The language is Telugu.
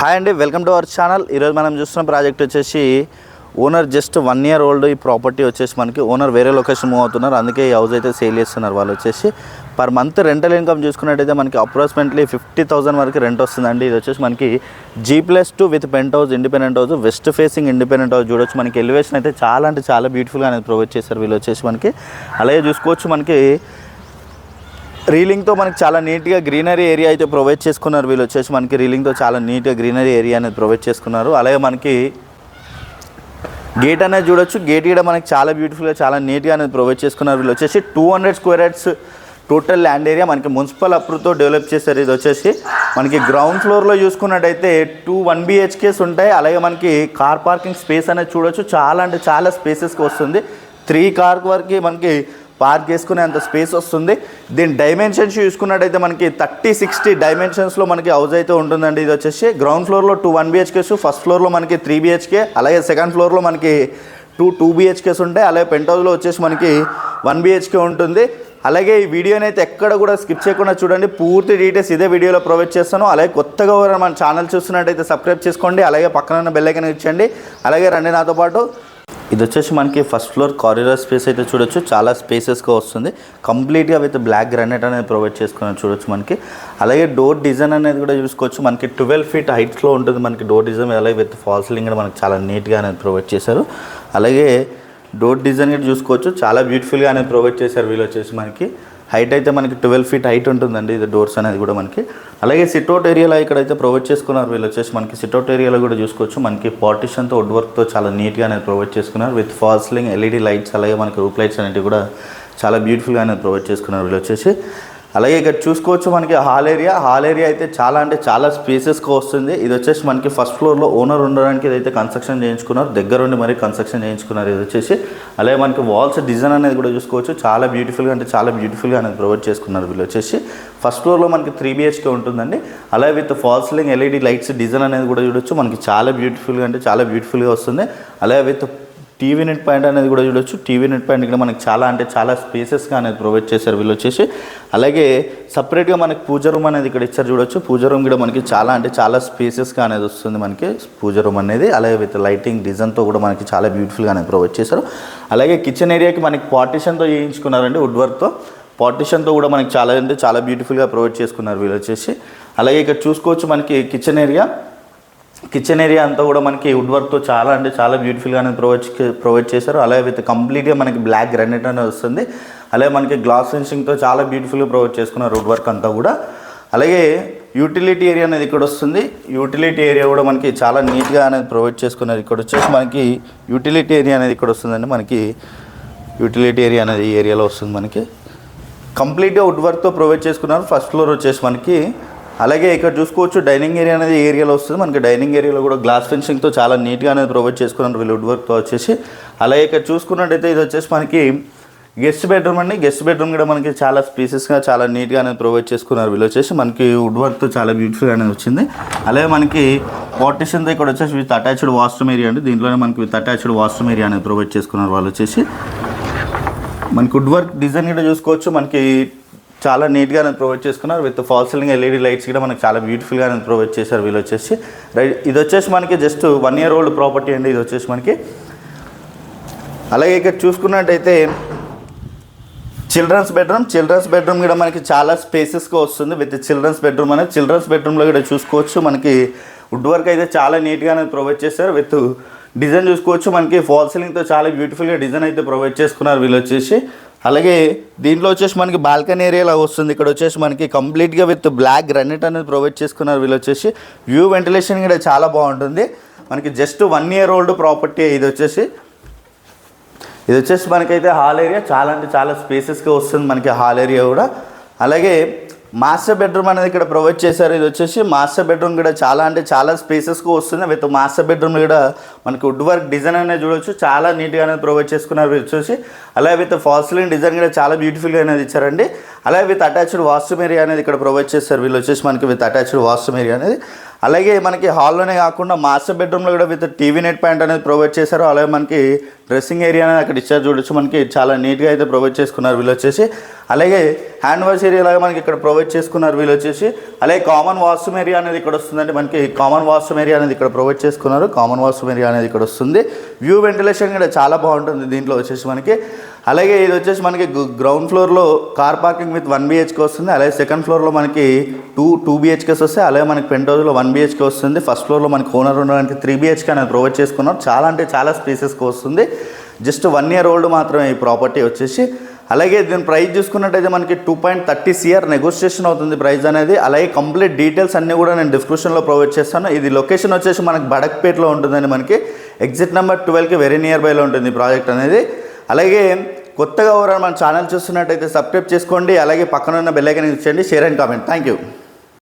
హాయ్ అండి, వెల్కమ్ టు అవర్ ఛానల్. ఈరోజు మనం చూస్తున్న ప్రాజెక్ట్ వచ్చేసి ఓనర్ జస్ట్ 1 year ఓల్డ్. ఈ ప్రాపర్టీ వచ్చేసి మనకి ఓనర్ వేరే లొకేషన్ మూవ్ అవుతున్నారు, అందుకే ఈ హౌస్ అయితే సేల్ చేస్తున్నారు. వాళ్ళు వచ్చేసి పర్ మంత్ రెంటల్ ఇన్కమ్ చూసుకున్నట్టయితే మనకి అప్రాక్సిమేట్లీ 50,000 వరకు రెంట్ వస్తుందండి. ఇది వచ్చేసి మనకి G+2 with penthouse, independent house, west facing independent house. చూడొచ్చు మనకి ఎలివేషన్ అయితే చాలా అంటే చాలా బ్యూటిఫుల్గా అనేది ప్రొవైడ్ చేశారు వీళ్ళు వచ్చేసి మనకి. అలాగే చూసుకోవచ్చు మనకి రీలింగ్తో మనకి చాలా నీట్గా గ్రీనరీ ఏరియా అయితే ప్రొవైడ్ చేసుకున్నారు వీళ్ళు వచ్చేసి మనకి. రీలింగ్తో చాలా నీట్గా గ్రీనరీ ఏరియా అనేది ప్రొవైడ్ చేసుకున్నారు. అలాగే మనకి గేట్ అనేది చూడొచ్చు, గేట్ కూడా మనకి చాలా బ్యూటిఫుల్గా చాలా నీట్గా అనేది ప్రొవైడ్ చేసుకున్నారు వీళ్ళు వచ్చేసి. 200 square yards total land area మనకి మున్సిపల్ అప్రూవ్తో డెవలప్ చేశారు. ఇది వచ్చేసి మనకి గ్రౌండ్ ఫ్లోర్లో చూసుకున్నట్టయితే 1 BHKs ఉంటాయి. అలాగే మనకి కార్ పార్కింగ్ స్పేస్ అనేది చూడొచ్చు, చాలా అంటే చాలా స్పేసెస్కి వస్తుంది. 3 cars వరకు మనకి పార్క్ చేసుకునే అంత స్పేస్ వస్తుంది. దీని డైమెన్షన్స్ చూసుకున్నట్టయితే మనకి 30-60 డైమెన్షన్స్లో మనకి హౌస్ అయితే ఉంటుందండి. ఇది వచ్చేసి గ్రౌండ్ ఫ్లోర్లో 1 BHKs, ఫస్ట్ ఫ్లోర్లో మనకి 3 BHK, అలాగే సెకండ్ ఫ్లోర్లో మనకి 2 BHKs ఉంటాయి. అలాగే పెంట్ హౌస్లో వచ్చేసి మనకి 1 BHK ఉంటుంది. అలాగే ఈ వీడియోని అయితే ఎక్కడ కూడా స్కిప్ చేయకుండా చూడండి, పూర్తి డీటెయిల్స్ ఇదే వీడియోలో ప్రొవైడ్ చేస్తాను. అలాగే కొత్తగా మన ఛానల్ చూస్తున్నట్టయితే సబ్స్క్రైబ్ చేసుకోండి, అలాగే పక్కన ఉన్న బెల్ ఐకాన్ ఇచ్చండి. అలాగే రండి నాతో పాటు. ఇది వచ్చేసి మనకి ఫస్ట్ ఫ్లోర్ కారిడార్ స్పేస్ అయితే చూడొచ్చు, చాలా స్పేసెస్గా వస్తుంది. కంప్లీట్గా విత్ బ్లాక్ గ్రానైట్ అనేది ప్రొవైడ్ చేసుకుని చూడొచ్చు మనకి. అలాగే డోర్ డిజైన్ అనేది కూడా చూసుకోవచ్చు, మనకి 12 feet హైట్స్లో ఉంటుంది మనకి డోర్ డిజైన్. అలాగే విత్ ఫాల్ సీలింగ్ కూడా మనకి చాలా నీట్గా అనేది ప్రొవైడ్ చేశారు. అలాగే డోర్ డిజైన్ కూడా చూసుకోవచ్చు, చాలా బ్యూటిఫుల్గా అనేది ప్రొవైడ్ చేశారు వీళ్ళు వచ్చేసి మనకి. హైట్ అయితే మనకి 12 feet హైట్ ఉంటుందండి ఇది డోర్స్ అనేది కూడా మనకి. అలాగే సిట్అవుట్ ఏరియాలో ఇక్కడైతే ప్రొవైడ్ చేసుకున్నారు వీళ్ళు వచ్చేసి మనకి. సిట్అవుట్ ఏరియాలో కూడా చూసుకోవచ్చు మనకి పార్టిషన్తో వుడ్ వర్క్తో చాలా నీట్గా అనేది ప్రొవైడ్ చేసుకున్నారు. With fall ceiling, LED lights, అలాగే మనకి రూప్ లైట్స్ అనేవి కూడా చాలా బ్యూటిఫుల్గా అనేది ప్రొవైడ్ చేసుకున్నారు వీళ్ళు వచ్చేసి. అలాగే ఇక్కడ చూసుకోవచ్చు మనకి హాల్ ఏరియా అయితే చాలా అంటే చాలా స్పేసెస్గా వస్తుంది. ఇది వచ్చేసి మనకి ఫస్ట్ ఫ్లోర్లో ఓనర్ ఉండడానికి ఇదైతే కన్స్ట్రక్షన్ చేయించుకున్నారు, దగ్గరుండి మరీ కన్స్ట్రక్షన్ చేయించుకున్నారు ఇది వచ్చేసి. అలాగే మనకి వాల్స్ డిజైన్ అనేది కూడా చూసుకోవచ్చు, చాలా బ్యూటిఫుల్గా అంటే చాలా బ్యూటిఫుల్గా అనేది ప్రొవైడ్ చేసుకున్నారు వీళ్ళు వచ్చేసి. ఫస్ట్ ఫ్లోర్లో మనకి 3 BHK ఉంటుందండి. అలాగే with fall ceiling, LED lights design అనేది కూడా చూడొచ్చు మనకి, చాలా బ్యూటిఫుల్గా అంటే చాలా బ్యూటిఫుల్గా వస్తుంది. అలాగే విత్ టీవీ నెట్ పాయింట్ అనేది కూడా చూడొచ్చు. టీవీ నెట్ పాయింట్ ఇక్కడ మనకి చాలా అంటే చాలా స్పేసెస్గా అనేది ప్రొవైడ్ చేశారు వీళ్ళు వచ్చేసి. అలాగే సపరేట్గా మనకి పూజ రూమ్ అనేది ఇక్కడ ఇచ్చారు చూడొచ్చు. పూజ రూమ్ కూడా మనకి చాలా అంటే చాలా స్పేసెస్గా అనేది వస్తుంది మనకి పూజ రూమ్ అనేది. అలాగే విత్ లైటింగ్ డిజైన్తో కూడా మనకి చాలా బ్యూటిఫుల్గా అనేది ప్రొవైడ్ చేశారు. అలాగే కిచెన్ ఏరియాకి మనకి పార్టిషన్తో చేయించుకున్నారండి, వుడ్ వర్క్తో. పార్టిషన్తో కూడా మనకి చాలా అంటే చాలా బ్యూటిఫుల్గా ప్రొవైడ్ చేసుకున్నారు వీళ్ళు వచ్చేసి. అలాగే ఇక్కడ చూసుకోవచ్చు మనకి కిచెన్ ఏరియా అంతా కూడా మనకి వుడ్ వర్క్తో చాలా అంటే చాలా బ్యూటిఫుల్గా అనేది ప్రొవైడ్ చేశారు. అలాగే విత్ కంప్లీట్గా మనకి బ్లాక్ గ్రానైట్ అనేది వస్తుంది. అలాగే మనకి గ్లాస్ ఫినిషింగ్తో చాలా బ్యూటిఫుల్గా ప్రొవైడ్ చేసుకున్నారు వుడ్ వర్క్ అంతా కూడా. అలాగే యూటిలిటీ ఏరియా అనేది ఇక్కడ వస్తుంది. యూటిలిటీ ఏరియా కూడా మనకి చాలా నీట్గా అనేది ప్రొవైడ్ చేసుకున్నారు. ఇక్కడ వచ్చేసి మనకి యూటిలిటీ ఏరియా అనేది ఇక్కడ వస్తుందండి మనకి. యూటిలిటీ ఏరియా అనేది ఈ ఏరియాలో వస్తుంది మనకి. కంప్లీట్గా వుడ్ వర్క్తో ప్రొవైడ్ చేసుకున్నారు. ఫస్ట్ ఫ్లోర్ వచ్చేసి మనకి. అలాగే ఇక్కడ చూసుకోవచ్చు డైనింగ్ ఏరియా అనేది ఏరియాలో వస్తుంది మనకి. డైనింగ్ ఏరియాలో కూడా గ్లాస్ ఫినిషింగ్తో చాలా నీట్గా అనేది ప్రొవైడ్ చేసుకున్నారు వీళ్ళు వుడ్ వర్క్తో వచ్చేసి. అలాగే ఇక్కడ చూసుకున్నట్టయితే ఇది వచ్చేసి మనకి గెస్ట్ బెడ్రూమ్ అండి. గెస్ట్ బెడ్రూమ్ కూడా మనకి చాలా స్పేసెస్గా చాలా నీట్గా అనేది ప్రొవైడ్ చేసుకున్నారు వీళ్ళు వచ్చేసి మనకి. వుడ్ వర్క్తో చాలా బ్యూటిఫుల్గా అనేది వచ్చింది. అలాగే మనకి పార్టిషన్తో ఇక్కడ వచ్చేసి విత్ అటాచ్డ్ వాష్రూమ్ ఏరియా అండి. దీంట్లోనే మనకి విత్ అటాచ్డ్ వాష్రూమ్ ఏరియా అనేది ప్రొవైడ్ చేసుకున్నారు వాళ్ళు వచ్చేసి. మనకి వుడ్ వర్క్ డిజైన్ కూడా చూసుకోవచ్చు మనకి, చాలా నీట్గా అనేది ప్రొవైడ్ చేసుకున్నారు. With fall ceiling, LED lights కూడా మనకి చాలా బ్యూటిఫుల్గా అనేది ప్రొవైడ్ చేశారు వీళ్ళు వచ్చేసి. రైట్, ఇది వచ్చేసి మనకి జస్ట్ 1 year ఓల్డ్ ప్రాపర్టీ అండి ఇది వచ్చేసి మనకి. అలాగే ఇక్కడ చూసుకున్నట్టయితే చిల్డ్రన్స్ బెడ్రూమ్ కూడా మనకి చాలా స్పేసెస్గా వస్తుంది. విత్ చిల్డ్రన్స్ బెడ్రూమ్లో కూడా చూసుకోవచ్చు మనకి వుడ్ వర్క్ అయితే చాలా నీట్గా అనేది ప్రొవైడ్ చేశారు. విత్ డిజైన్ చూసుకోవచ్చు మనకి ఫాల్ సీలింగ్తో చాలా బ్యూటిఫుల్గా డిజైన్ అయితే ప్రొవైడ్ చేసుకున్నారు వీళ్ళు వచ్చేసి. అలాగే దీంట్లో వచ్చేసి మనకి బాల్కనీ ఏరియాలో వస్తుంది. ఇక్కడ వచ్చేసి మనకి కంప్లీట్గా విత్ బ్లాక్ గ్రానైట్ అనేది ప్రొవైడ్ చేసుకున్నారు వీళ్ళు వచ్చేసి. వ్యూ వెంటిలేషన్ కూడా చాలా బాగుంటుంది మనకి. జస్ట్ 1 year ఓల్డ్ ప్రాపర్టీ ఇది వచ్చేసి మనకైతే హాల్ ఏరియా చాలా అంటే చాలా స్పేసెస్గా వస్తుంది మనకి హాల్ ఏరియా కూడా. అలాగే మాస్టర్ బెడ్రూమ్ అనేది ఇక్కడ ప్రొవైడ్ చేశారు. ఇది వచ్చేసి మాస్టర్ బెడ్రూమ్ కూడా చాలా అంటే చాలా స్పేసెస్గా వస్తుంది. విత్ మాస్టర్ బెడ్రూమ్ కూడా మనకి వుడ్ వర్క్ డిజైన్ అనేది చూడవచ్చు, చాలా నీట్గా అనేది ప్రొవైడ్ చేసుకున్నారు వచ్చేసి. అలాగే విత్ ఫాల్ సీలింగ్ డిజైన్ కూడా చాలా బ్యూటిఫుల్గా అనేది ఇచ్చారండి. అలాగే విత్ అటాచ్డ్ వాష్రూమ్ ఏరియా అనేది ఇక్కడ ప్రొవైడ్ చేస్తారు వీళ్ళు వచ్చేసి మనకి. విత్ అటాచ్డ్ వాష్రూమ్ ఏరియా అనేది. అలాగే మనకి హాల్లోనే కాకుండా మాస్టర్ బెడ్రూమ్లో కూడా విత్ టీవీ నెట్ పాయింట్ అనేది ప్రొవైడ్ చేశారు. అలాగే మనకి డ్రెస్సింగ్ ఏరియా అనేది అక్కడ డిశ్చార్జ్ చూడొచ్చు. మనకి చాలా నీట్గా అయితే ప్రొవైడ్ చేసుకున్నారు వీళ్ళు వచ్చేసి. అలాగే హ్యాండ్ వాష్ ఏరియా లాగా మనకి ఇక్కడ ప్రొవైడ్ చేసుకున్నారు వీళ్ళు వచ్చేసి. అలాగే కామన్ వాష్రూమ్ ఏరియా అనేది ఇక్కడ వస్తుందండి. మనకి కామన్ వాష్రూమ్ ఏరియా అనేది ఇక్కడ ప్రొవైడ్ చేసుకున్నారు. కామన్ వాష్రూమ్ ఏరియా అనేది ఇక్కడ వస్తుంది. వ్యూ వెంటిలేషన్ కూడా చాలా బాగుంటుంది దీంట్లో వచ్చేసి మనకి. అలాగే ఇది వచ్చేసి మనకి గ్రౌండ్ ఫ్లోర్లో కార్ పార్కింగ్ విత్ 1 BHK వస్తుంది. అలాగే సెకండ్ ఫ్లోర్లో మనకి టూ BHKs వస్తాయి. అలాగే మనకి పెంట్ హౌస్లో 1 BHK వస్తుంది. ఫస్ట్ ఫ్లోర్లో మనకి ఓనర్ ఉండడానికి 3 BHK అనేది ప్రొవైడ్ చేసుకున్నారు. చాలా అంటే చాలా స్పేసెస్కి వస్తుంది. జస్ట్ 1 year ఓల్డ్ మాత్రమే ఈ ప్రాపర్టీ వచ్చేసి. అలాగే దీని ప్రైస్ చూసుకున్నట్టయితే మనకి 2.30 CR నెగోషియేషన్ అవుతుంది ప్రైస్ అనేది. అలాగే కంప్లీట్ డీటెయిల్స్ అన్నీ కూడా నేను డిస్క్రిప్షన్లో ప్రొవైడ్ చేస్తాను. ఇది లొకేషన్ వచ్చేసి మనకి బడక్పేట్లో ఉంటుందండి. మనకి ఎగ్జిట్ నెంబర్ 12కి వెరీ నియర్ బైలో ఉంటుంది ఈ ప్రాజెక్ట్ అనేది. అలాగే కొత్తగా ఎవరైనా మన ఛానల్ చూస్తున్నట్టయితే సబ్స్క్రైబ్ చేసుకోండి. అలాగే పక్కన ఉన్న బెల్ ఐకాన్ ఇచ్చేయండి. Share and comment. Thank you.